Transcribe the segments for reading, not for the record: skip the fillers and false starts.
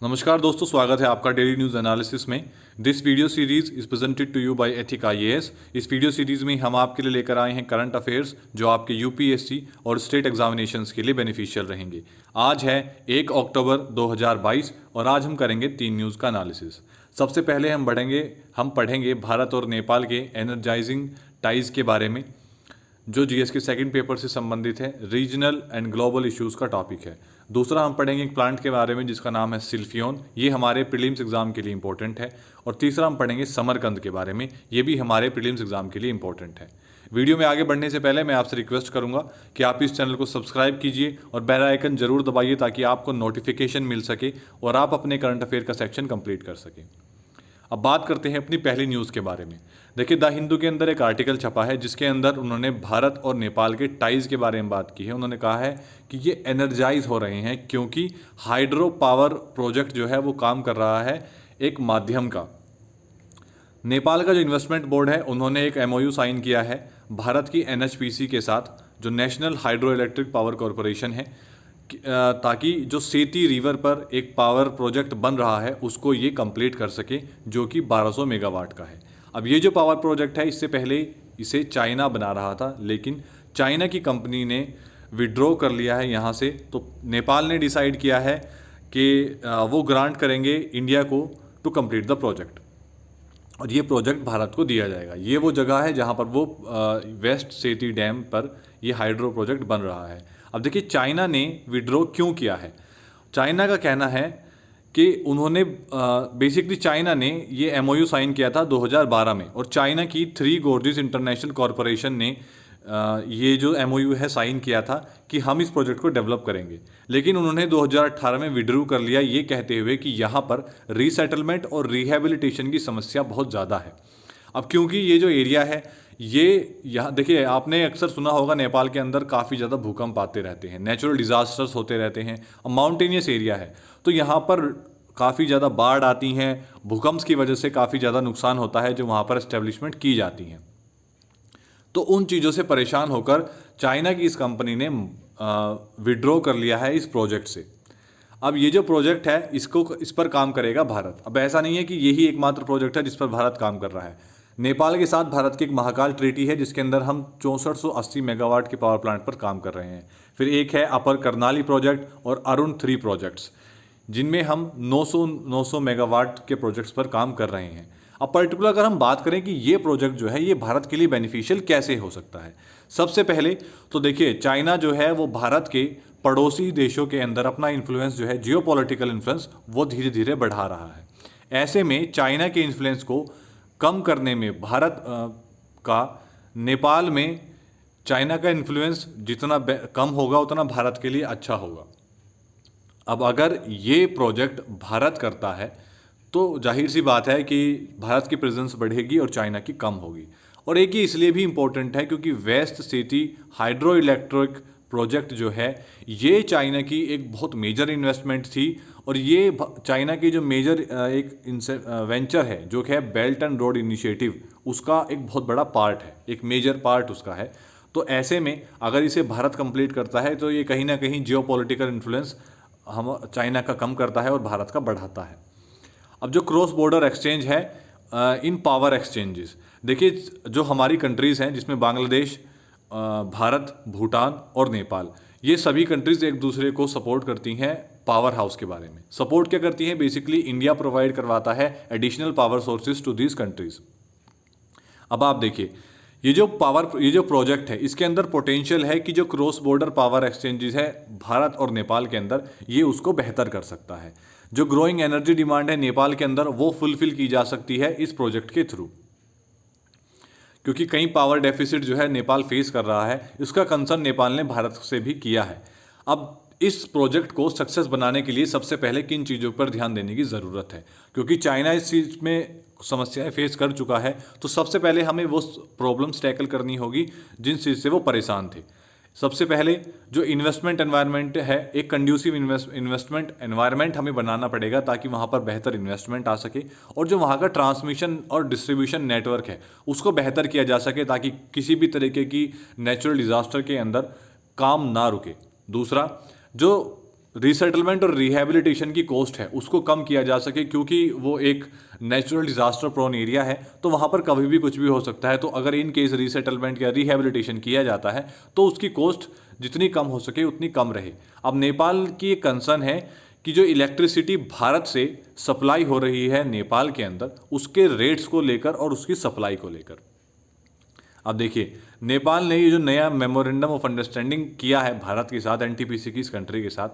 नमस्कार दोस्तों, स्वागत है आपका डेली न्यूज़ एनालिसिस में। This video series is presented to you by Ethic IAS. इस वीडियो सीरीज में हम आपके लिए लेकर आए हैं करंट अफेयर्स जो आपके यूपीएससी और स्टेट एग्जामिनेशंस के लिए बेनिफिशियल रहेंगे। आज है 1 अक्टूबर 2022 और आज हम करेंगे 3 न्यूज़ का एनालिसिस। सबसे पहले हम पढ़ेंगे भारत और नेपाल के एनर्जाइजिंग टाइज के बारे में, जो जीएस के सेकंड पेपर से संबंधित है। रीजनल एंड ग्लोबल इश्यूज़ का टॉपिक है। दूसरा हम पढ़ेंगे एक प्लांट के बारे में जिसका नाम है सिल्फियोन, ये हमारे प्रीलिम्स एग्जाम के लिए इंपॉर्टेंट है। और तीसरा हम पढ़ेंगे समरकंद के बारे में, ये भी हमारे प्रीलिम्स एग्जाम के लिए इंपॉर्टेंट है। वीडियो में आगे बढ़ने से पहले मैं आपसे रिक्वेस्ट करूंगा कि आप इस चैनल को सब्सक्राइब कीजिए और बेल आइकन जरूर दबाइए ताकि आपको नोटिफिकेशन मिल सके और आप अपने करंट अफेयर का सेक्शन कंप्लीट कर सकें। अब बात करते हैं अपनी पहली न्यूज़ के बारे में। देखिए, द हिंदू के अंदर एक आर्टिकल छपा है जिसके अंदर उन्होंने भारत और नेपाल के टाइज के बारे में बात की है। उन्होंने कहा है कि ये एनर्जाइज हो रहे हैं क्योंकि हाइड्रो पावर प्रोजेक्ट जो है वो काम कर रहा है एक माध्यम का। नेपाल का जो इन्वेस्टमेंट बोर्ड है उन्होंने एक एमओयू साइन किया है भारत की एनएचपीसी के साथ, जो national hydro electric power corporation है, ताकि जो सेती रिवर पर एक पावर प्रोजेक्ट बन रहा है उसको ये कंप्लीट कर सके, जो कि 1200 मेगावाट का है। अब ये जो पावर प्रोजेक्ट है इससे पहले इसे चाइना बना रहा था, लेकिन चाइना की कंपनी ने विड्रॉ कर लिया है यहाँ से। तो नेपाल ने डिसाइड किया है कि वो ग्रांट करेंगे इंडिया को टू कंप्लीट द प्रोजेक्ट, और ये प्रोजेक्ट भारत को दिया जाएगा। ये वो जगह है जहाँ पर वो वेस्ट सेती डैम पर ये हाइड्रो प्रोजेक्ट बन रहा है। अब देखिए, चाइना ने विड्रॉ क्यों किया है। चाइना का कहना है कि उन्होंने बेसिकली चाइना ने ये एमओयू साइन किया था 2012 में, और चाइना की थ्री गोर्जेस इंटरनेशनल कॉरपोरेशन ने ये जो एमओयू है साइन किया था कि हम इस प्रोजेक्ट को डेवलप करेंगे। लेकिन उन्होंने 2018 में विड्रू कर लिया, ये कहते हुए कि यहाँ पर रीसेटलमेंट और रिहेबिलिटेशन की समस्या बहुत ज़्यादा है। अब क्योंकि ये जो एरिया है ये यहाँ देखिए, आपने अक्सर सुना होगा नेपाल के अंदर काफ़ी ज़्यादा भूकंप आते रहते हैं, नेचुरल डिज़ास्टर्स होते रहते हैं, माउंटेनियस एरिया है, तो यहाँ पर काफ़ी ज़्यादा बाढ़ आती हैं, भूकंप की वजह से काफ़ी ज़्यादा नुकसान होता है जो वहाँ पर एस्टेब्लिशमेंट की जाती हैं। तो उन चीज़ों से परेशान होकर चाइना की इस कंपनी ने विड्रॉ कर लिया है इस प्रोजेक्ट से। अब ये जो प्रोजेक्ट है इस पर काम करेगा भारत। अब ऐसा नहीं है कि यही एकमात्र प्रोजेक्ट है जिस पर भारत काम कर रहा है। नेपाल के साथ भारत की एक महाकाल ट्रीटी है जिसके अंदर हम 6480 मेगावाट के पावर प्लांट पर काम कर रहे हैं। फिर एक है अपर करनाली प्रोजेक्ट और अरुण 3 प्रोजेक्ट्स, जिनमें हम 900 मेगावाट के प्रोजेक्ट्स पर काम कर रहे हैं। अब पर्टिकुलर अगर हम बात करें कि ये प्रोजेक्ट जो है ये भारत के लिए बेनिफिशियल कैसे हो सकता है, सबसे पहले तो देखिए, चाइना जो है वो भारत के पड़ोसी देशों के अंदर अपना इन्फ्लुएंस जो है, जियोपॉलिटिकल इन्फ्लुएंस, वो धीरे धीरे बढ़ा रहा है। ऐसे में चाइना के इन्फ्लुएंस को कम करने में भारत का नेपाल में चाइना का इन्फ्लुएंस जितना कम होगा उतना भारत के लिए अच्छा होगा। अब अगर ये प्रोजेक्ट भारत करता है तो जाहिर सी बात है कि भारत की प्रेजेंस बढ़ेगी और चाइना की कम होगी। और एक ये इसलिए भी इम्पोर्टेंट है क्योंकि West Seti hydro electric project जो है ये चाइना की एक बहुत मेजर इन्वेस्टमेंट थी, और ये चाइना की जो मेजर एक वेंचर है जो कि है बेल्ट एंड रोड इनिशिएटिव, उसका एक बहुत बड़ा पार्ट है, एक मेजर पार्ट उसका है। तो ऐसे में अगर इसे भारत कंप्लीट करता है तो ये कहीं ना कहीं जियोपॉलिटिकल इन्फ्लुएंस हम चाइना का कम करता है और भारत का बढ़ाता है। अब जो क्रॉस बॉर्डर एक्सचेंज है इन पावर एक्सचेंजेस, देखिए जो हमारी कंट्रीज़ हैं जिसमें बांग्लादेश, भारत, भूटान और नेपाल, ये सभी कंट्रीज़ एक दूसरे को सपोर्ट करती हैं पावर हाउस के बारे में। सपोर्ट क्या करती हैं, बेसिकली इंडिया प्रोवाइड करवाता है additional power sources to these countries. अब आप देखिए, ये जो प्रोजेक्ट है इसके अंदर पोटेंशियल है कि जो क्रॉस बॉर्डर पावर एक्सचेंजेस है भारत और नेपाल के अंदर, ये उसको बेहतर कर सकता है। जो ग्रोइंग एनर्जी डिमांड है नेपाल के अंदर वो फुलफिल की जा सकती है इस प्रोजेक्ट के थ्रू, क्योंकि कई पावर डेफिसिट जो है नेपाल फेस कर रहा है, इसका कंसर्न नेपाल ने भारत से भी किया है। अब इस प्रोजेक्ट को सक्सेस बनाने के लिए सबसे पहले किन चीज़ों पर ध्यान देने की ज़रूरत है, क्योंकि चाइना इस चीज़ में समस्याएं फेस कर चुका है। तो सबसे पहले हमें वो प्रॉब्लम्स टैकल करनी होगी जिन चीज़ से वो परेशान थे। सबसे पहले जो इन्वेस्टमेंट एनवायरनमेंट है, एक कंड्यूसिव इन्वेस्टमेंट एनवायरनमेंट हमें बनाना पड़ेगा ताकि वहाँ पर बेहतर इन्वेस्टमेंट आ सके, और जो वहाँ का ट्रांसमिशन और डिस्ट्रीब्यूशन नेटवर्क है उसको बेहतर किया जा सके ताकि किसी भी तरीके की नेचुरल डिज़ास्टर के अंदर काम ना रुके। दूसरा, जो रीसेटलमेंट और रिहैबिलिटेशन की कॉस्ट है उसको कम किया जा सके, क्योंकि वो एक नेचुरल डिजास्टर प्रोन एरिया है, तो वहाँ पर कभी भी कुछ भी हो सकता है। तो अगर इन केस रीसेटलमेंट या रिहैबिलिटेशन किया जाता है तो उसकी कॉस्ट जितनी कम हो सके उतनी कम रहे। अब नेपाल की एक कंसर्न है कि जो इलेक्ट्रिसिटी भारत से सप्लाई हो रही है नेपाल के अंदर, उसके रेट्स को लेकर और उसकी सप्लाई को लेकर। अब देखिए, नेपाल ने ये जो नया मेमोरेंडम ऑफ अंडरस्टैंडिंग किया है भारत के साथ, एनटीपीसी की इस कंट्री के साथ,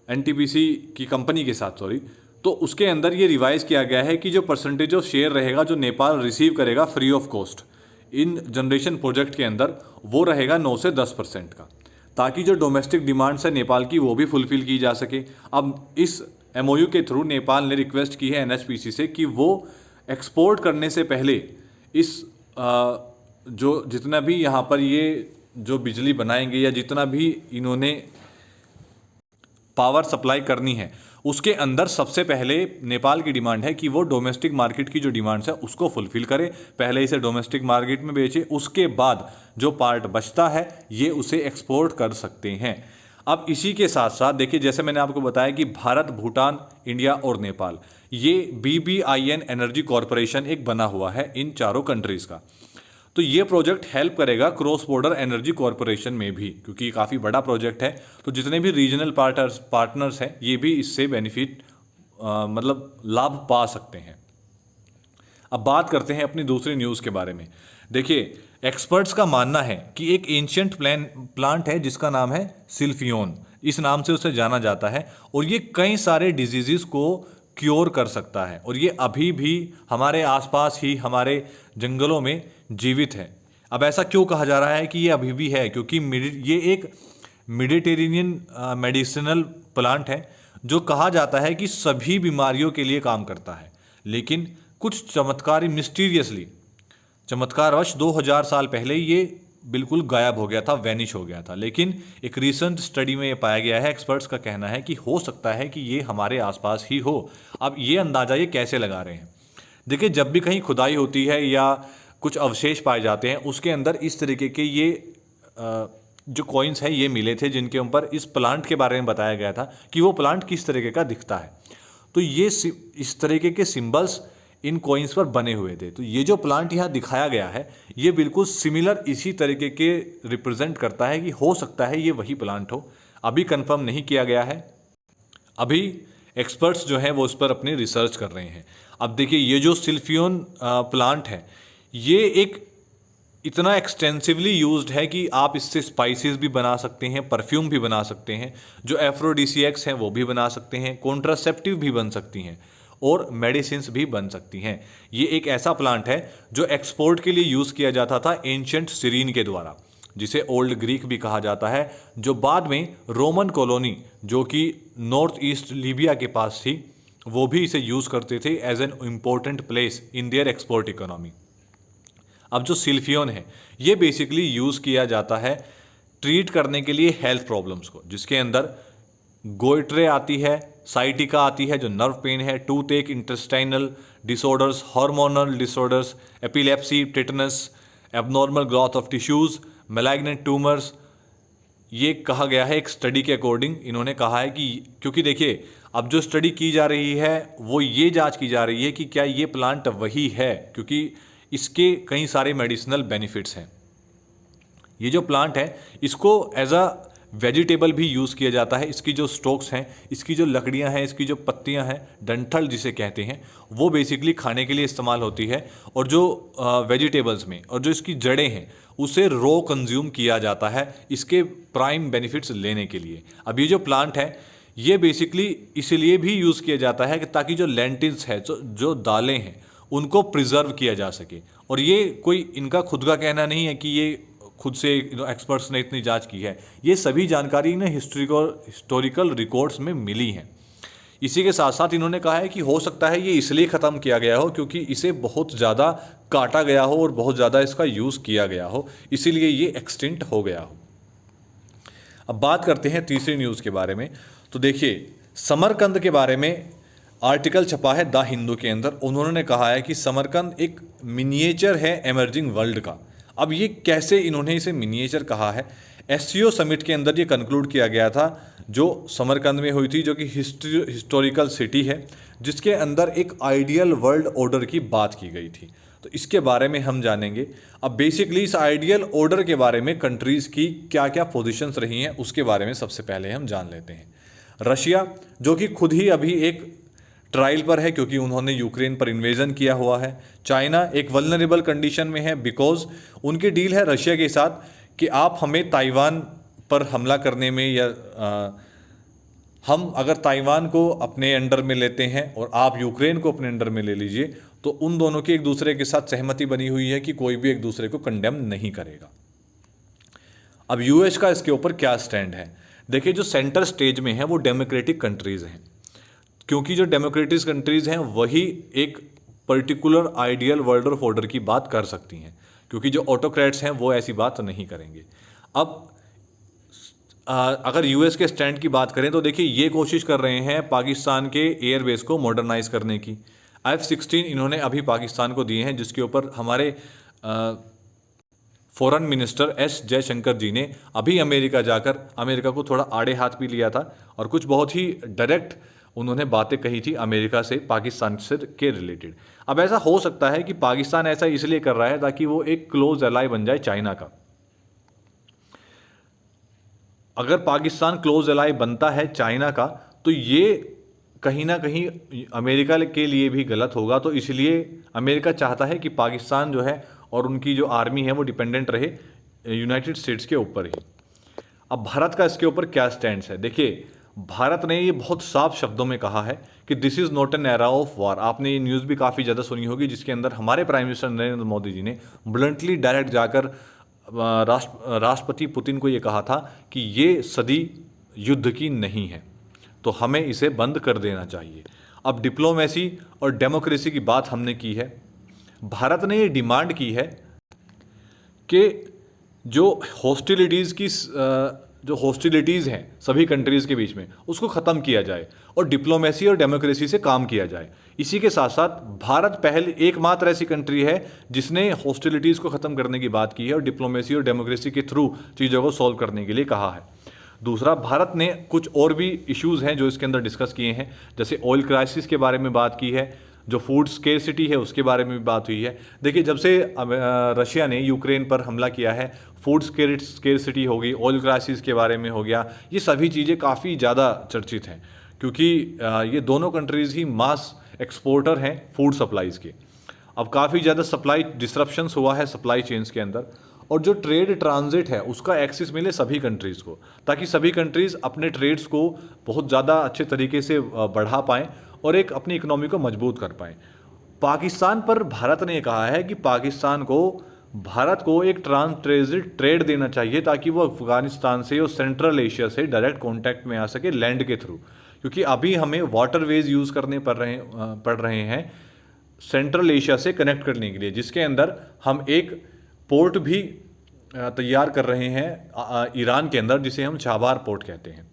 एनटीपीसी की कंपनी के साथ सॉरी, तो उसके अंदर ये रिवाइज किया गया है कि जो परसेंटेज ऑफ शेयर रहेगा जो नेपाल रिसीव करेगा free of cost in generation project के अंदर, वो रहेगा 9 से 10% का, ताकि जो डोमेस्टिक डिमांड्स है नेपाल की वो भी फुलफिल की जा सके। अब इस एमओयू के थ्रू नेपाल ने रिक्वेस्ट की है एनएचपीसी से कि वो एक्सपोर्ट करने से पहले इस जो जितना भी यहाँ पर ये जो बिजली बनाएंगे या जितना भी इन्होंने पावर सप्लाई करनी है, उसके अंदर सबसे पहले नेपाल की डिमांड है कि वो डोमेस्टिक मार्केट की जो डिमांड्स है उसको फुलफिल करे, पहले इसे डोमेस्टिक मार्केट में बेचे, उसके बाद जो पार्ट बचता है ये उसे एक्सपोर्ट कर सकते हैं। अब इसी के साथ साथ देखिए, जैसे मैंने आपको बताया कि भारत, भूटान, इंडिया और नेपाल, ये BBIN एनर्जी कॉरपोरेशन एक बना हुआ है इन चारों कंट्रीज़ का। तो ये प्रोजेक्ट हेल्प करेगा क्रॉस बॉर्डर एनर्जी कॉरपोरेशन में भी, क्योंकि काफ़ी बड़ा प्रोजेक्ट है। तो जितने भी रीजनल पार्टनर्स हैं ये भी इससे बेनिफिट मतलब लाभ पा सकते हैं। अब बात करते हैं अपनी दूसरी न्यूज़ के बारे में। देखिए, एक्सपर्ट्स का मानना है कि एक एंशियंट प्लांट है जिसका नाम है सिल्फियोन, इस नाम से उसे जाना जाता है, और ये कई सारे डिजीज़ को क्योर कर सकता है, और ये अभी भी हमारे आसपास ही हमारे जंगलों में जीवित है। अब ऐसा क्यों कहा जा रहा है कि ये अभी भी है? क्योंकि ये एक मेडिटेरेनियन मेडिसिनल प्लांट है जो कहा जाता है कि सभी बीमारियों के लिए काम करता है, लेकिन कुछ मिस्टीरियसली चमत्कारवश 2000 साल पहले ये बिल्कुल गायब हो गया था, वैनिश हो गया था। लेकिन एक रीसेंट स्टडी में ये पाया गया है, एक्सपर्ट्स का कहना है कि हो सकता है कि ये हमारे आसपास ही हो। अब ये अंदाज़ा ये कैसे लगा रहे हैं? देखिए, जब भी कहीं खुदाई होती है या कुछ अवशेष पाए जाते हैं, उसके अंदर इस तरीके के ये जो कॉइन्स हैं ये मिले थे, जिनके ऊपर इस प्लांट के बारे में बताया गया था कि वो प्लांट किस तरीके का दिखता है। तो ये इस तरीके के सिंबल्स इन कॉइन्स पर बने हुए थे। तो ये जो प्लांट यहाँ दिखाया गया है ये बिल्कुल सिमिलर इसी तरीके के रिप्रेजेंट करता है कि हो सकता है ये वही प्लांट हो। अभी कंफर्म नहीं किया गया है, अभी एक्सपर्ट्स जो हैं वो उस पर अपनी रिसर्च कर रहे हैं। अब देखिए, ये जो सिल्फियोन प्लांट है ये एक इतना एक्सटेंसिवली यूज्ड है कि आप इससे स्पाइसेस भी बना सकते हैं, परफ्यूम भी बना सकते हैं, जो एफ्रोडिसियक्स हैं वो भी बना सकते हैं, कॉन्ट्रासेप्टिव भी बन सकती हैं और मेडिसिन्स भी बन सकती हैं। ये एक ऐसा प्लांट है जो एक्सपोर्ट के लिए यूज़ किया जाता था एंशिएंट सिरीन के द्वारा, जिसे ओल्ड ग्रीक भी कहा जाता है, जो बाद में रोमन कॉलोनी जो कि नॉर्थ ईस्ट लीबिया के पास थी वो भी इसे यूज़ करते थे as an important place in their export economy. अब जो सिल्फियोन है ये बेसिकली यूज़ किया जाता है ट्रीट करने के लिए हेल्थ प्रॉब्लम्स को, जिसके अंदर गोइट्रे आती है, साइटिका आती है जो नर्व पेन है, टूथ एक, intestinal disorders, hormonal disorders, epilepsy, tetanus, abnormal growth of tissues, malignant tumours. ये कहा गया है एक स्टडी के अकॉर्डिंग, इन्होंने कहा है कि क्योंकि देखिए अब जो स्टडी की जा रही है वो ये जांच की जा रही है कि क्या ये प्लांट वही है, क्योंकि इसके कई सारे मेडिसिनल बेनिफिट्स हैं। ये जो प्लांट है इसको एज अ वेजिटेबल भी यूज़ किया जाता है। इसकी जो स्टोक्स हैं, इसकी जो लकड़ियां हैं, इसकी जो पत्तियां हैं, डंठल जिसे कहते हैं, वो बेसिकली खाने के लिए इस्तेमाल होती है, और जो वेजिटेबल्स में और जो इसकी जड़ें हैं उसे रो कंज्यूम किया जाता है इसके प्राइम बेनिफिट्स लेने के लिए। अब ये जो प्लांट है ये बेसिकली इसलिए भी यूज़ किया जाता है कि ताकि जो लेंटिल्स है, जो दालें हैं, उनको प्रिजर्व किया जा सके। और ये कोई इनका खुद का कहना नहीं है कि ये खुद से एक्सपर्ट्स ने इतनी जांच की है, ये सभी जानकारी इन्हें हिस्टोरिकल रिकॉर्ड्स में मिली हैं। इसी के साथ साथ इन्होंने कहा है कि हो सकता है ये इसलिए ख़त्म किया गया हो क्योंकि इसे बहुत ज़्यादा काटा गया हो और बहुत ज़्यादा इसका यूज़ किया गया हो, इसीलिए ये एक्सटिंक्ट हो गया हो। अब बात करते हैं तीसरी न्यूज़ के बारे में। तो देखिए, समरकंद के बारे में आर्टिकल छपा है द हिंदू के अंदर। उन्होंने कहा है कि समरकंद एक मिनिएचर है एमर्जिंग वर्ल्ड का। अब ये कैसे इन्होंने इसे मिनिएचर कहा है? एससीओ समिट के अंदर ये कंक्लूड किया गया था, जो समरकंद में हुई थी, जो कि हिस्टोरिकल सिटी है, जिसके अंदर एक आइडियल वर्ल्ड ऑर्डर की बात की गई थी। तो इसके बारे में हम जानेंगे। अब बेसिकली इस आइडियल ऑर्डर के बारे में कंट्रीज़ की क्या क्या पोजीशंस रही हैं उसके बारे में सबसे पहले हम जान लेते हैं। रशिया, जो कि खुद ही अभी एक ट्रायल पर है क्योंकि उन्होंने यूक्रेन पर इन्वेजन किया हुआ है। चाइना एक वल्नरेबल कंडीशन में है बिकॉज उनकी डील है रशिया के साथ कि आप हमें ताइवान पर हमला करने में या हम अगर ताइवान को अपने अंडर में लेते हैं और आप यूक्रेन को अपने अंडर में ले लीजिए, तो उन दोनों की एक दूसरे के साथ सहमति बनी हुई है कि कोई भी एक दूसरे को कंडेम नहीं करेगा। अब यूएस का इसके ऊपर क्या स्टैंड है? देखिए, जो सेंटर स्टेज में है वो डेमोक्रेटिक कंट्रीज़ हैं, क्योंकि जो डेमोक्रेटिक कंट्रीज़ हैं वही एक particular ideal world of order की बात कर सकती हैं, क्योंकि जो ऑटोक्रेट्स हैं वो ऐसी बात नहीं करेंगे। अब अगर यूएस के स्टैंड की बात करें तो देखिए, ये कोशिश कर रहे हैं पाकिस्तान के एयरबेस को मॉडर्नाइज करने की। F-16 इन्होंने अभी पाकिस्तान को दिए हैं, जिसके ऊपर हमारे फॉरेन मिनिस्टर एस जयशंकर जी ने अभी अमेरिका जाकर अमेरिका को थोड़ा आड़े हाथ भी लिया था और कुछ बहुत ही डायरेक्ट उन्होंने बातें कही थी अमेरिका से पाकिस्तान से के रिलेटेड। अब ऐसा हो सकता है कि पाकिस्तान ऐसा इसलिए कर रहा है ताकि वो एक क्लोज एलाई बन जाए चाइना का। अगर पाकिस्तान क्लोज एलाई बनता है चाइना का, तो ये कहीं ना कहीं अमेरिका के लिए भी गलत होगा। तो इसलिए अमेरिका चाहता है कि पाकिस्तान जो है और उनकी जो आर्मी है वो डिपेंडेंट रहे यूनाइटेड स्टेट्स के ऊपर ही। अब भारत का इसके ऊपर क्या स्टैंड है? देखिए, भारत ने ये बहुत साफ शब्दों में कहा है कि this is not an era of war. आपने ये न्यूज़ भी काफ़ी ज़्यादा सुनी होगी, जिसके अंदर हमारे प्राइम मिनिस्टर नरेंद्र मोदी जी ने ब्लंटली डायरेक्ट जाकर राष्ट्रपति पुतिन को ये कहा था कि ये सदी युद्ध की नहीं है, तो हमें इसे बंद कर देना चाहिए। अब डिप्लोमेसी और डेमोक्रेसी की बात हमने की है। भारत ने ये डिमांड की है कि जो हॉस्टिलिटीज़ हैं सभी कंट्रीज़ के बीच में, उसको ख़त्म किया जाए और डिप्लोमेसी और डेमोक्रेसी से काम किया जाए। इसी के साथ साथ भारत पहले एकमात्र ऐसी कंट्री है जिसने हॉस्टिलिटीज़ को ख़त्म करने की बात की है और डिप्लोमेसी और डेमोक्रेसी के थ्रू चीज़ों को सॉल्व करने के लिए कहा है। दूसरा, भारत ने कुछ और भी इश्यूज़ हैं जो इसके अंदर डिस्कस किए हैं, जैसे ऑयल क्राइसिस के बारे में बात की है, जो फूड स्केर्सिटी है उसके बारे में भी बात हुई है। देखिए, जब से रशिया ने यूक्रेन पर हमला किया है, फूड स्केर्सिटी हो गई, ऑयल क्राइसिस के बारे में हो गया, ये सभी चीज़ें काफ़ी ज़्यादा चर्चित हैं, क्योंकि ये दोनों कंट्रीज़ ही मास एक्सपोर्टर हैं फूड सप्लाईज़ के। अब काफ़ी ज़्यादा सप्लाई डिसरप्शंस हुआ है सप्लाई चेन्स के अंदर, और जो ट्रेड ट्रांजिट है उसका एक्सेस मिले सभी कंट्रीज़ को, ताकि सभी कंट्रीज़ अपने ट्रेड्स को बहुत ज़्यादा अच्छे तरीके से बढ़ा पाएँ और एक अपनी इकोनॉमी को मजबूत कर पाएँ। पाकिस्तान पर भारत ने कहा है कि भारत को एक ट्रांजिट ट्रेड देना चाहिए, ताकि वो अफगानिस्तान से और सेंट्रल एशिया से डायरेक्ट कॉन्टैक्ट में आ सके लैंड के थ्रू, क्योंकि अभी हमें वाटरवेज यूज़ करने पड़ रहे हैं सेंट्रल एशिया से कनेक्ट करने के लिए, जिसके अंदर हम एक पोर्ट भी तैयार कर रहे हैं ईरान के अंदर, जिसे हम चाबार पोर्ट कहते हैं।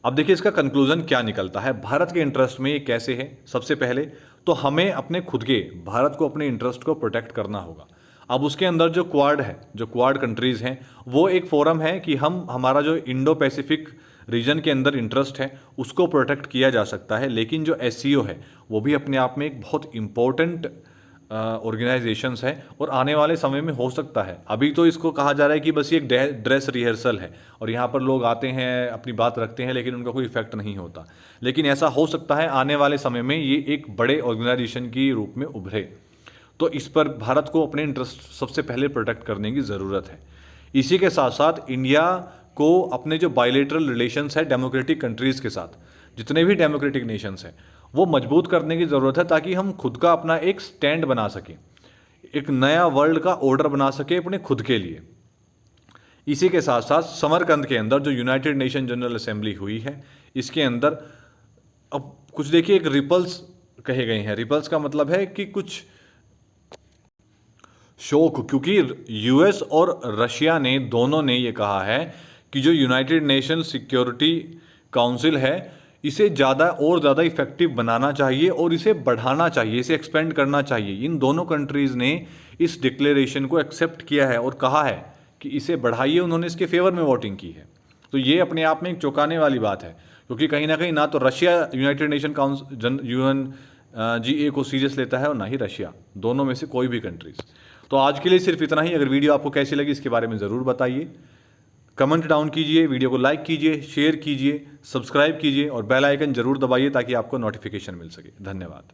अब देखिए, इसका कंक्लूजन क्या निकलता है, भारत के इंटरेस्ट में ये कैसे है। सबसे पहले तो हमें अपने खुद के भारत को अपने इंटरेस्ट को प्रोटेक्ट करना होगा। अब उसके अंदर जो क्वाड कंट्रीज़ हैं, वो एक फोरम है कि हमारा जो इंडो पैसिफिक रीजन के अंदर इंटरेस्ट है उसको प्रोटेक्ट किया जा सकता है। लेकिन जो एससीओ है वो भी अपने आप में एक बहुत इम्पोर्टेंट ऑर्गेनाइजेशंस है और आने वाले समय में हो सकता है, अभी तो इसको कहा जा रहा है कि बस ये एक ड्रेस रिहर्सल है और यहाँ पर लोग आते हैं अपनी बात रखते हैं लेकिन उनका कोई इफेक्ट नहीं होता, लेकिन ऐसा हो सकता है आने वाले समय में ये एक बड़े ऑर्गेनाइजेशन की रूप में उभरे। तो इस पर भारत को अपने इंटरेस्ट सबसे पहले प्रोटेक्ट करने की ज़रूरत है। इसी के साथ साथ इंडिया को अपने जो बायलैटरल रिलेशंस है डेमोक्रेटिक कंट्रीज़ के साथ, जितने भी डेमोक्रेटिक नेशंस हैं, वो मजबूत करने की ज़रूरत है, ताकि हम खुद का अपना एक स्टैंड बना सकें, एक नया वर्ल्ड का ऑर्डर बना सकें अपने खुद के लिए। इसी के साथ साथ समरकंद के अंदर जो यूनाइटेड नेशन जनरल असेंबली हुई है, इसके अंदर अब कुछ देखिए एक रिपल्स कहे गए हैं। रिपल्स का मतलब है कि कुछ शौक, क्योंकि यूएस और रशिया ने दोनों ने ये कहा है कि जो यूनाइटेड नेशन सिक्योरिटी काउंसिल है इसे ज़्यादा इफेक्टिव बनाना चाहिए और इसे बढ़ाना चाहिए, इसे एक्सपेंड करना चाहिए। इन दोनों कंट्रीज़ ने इस डिक्लेरेशन को एक्सेप्ट किया है और कहा है कि इसे बढ़ाइए, उन्होंने इसके फेवर में वोटिंग की है। तो ये अपने आप में एक चौंकाने वाली बात है, क्योंकि कहीं ना कहीं ना तो Russia United nation council UNGA को सीरियस लेता है और ना ही रशिया, दोनों में से कोई भी कंट्रीज। तो आज के लिए सिर्फ इतना ही। अगर वीडियो आपको कैसी लगी इसके बारे में ज़रूर बताइए, कमेंट डाउन कीजिए, वीडियो को लाइक कीजिए, शेयर कीजिए, सब्सक्राइब कीजिए और बेल आइकन जरूर दबाइए ताकि आपको नोटिफिकेशन मिल सके। धन्यवाद।